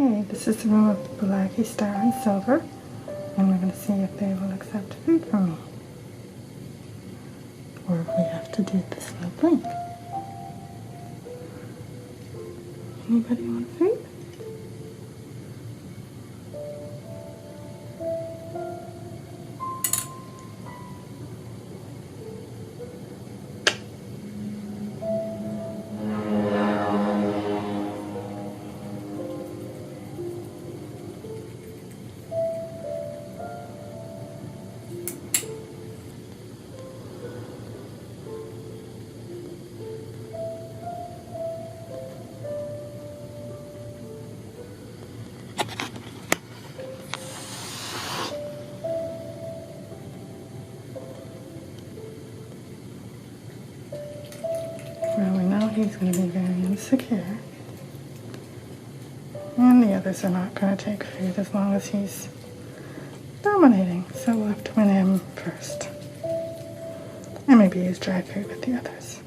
Okay, this is the room of Blackie, Star, and Silver, and we're going to see if they will accept food from me, or if we have to do the slow blink. Anybody want food? Well, we know he's going to be very insecure. And the others are not going to take food as long as he's dominating. So we'll have to win him first. And maybe use dry food with the others.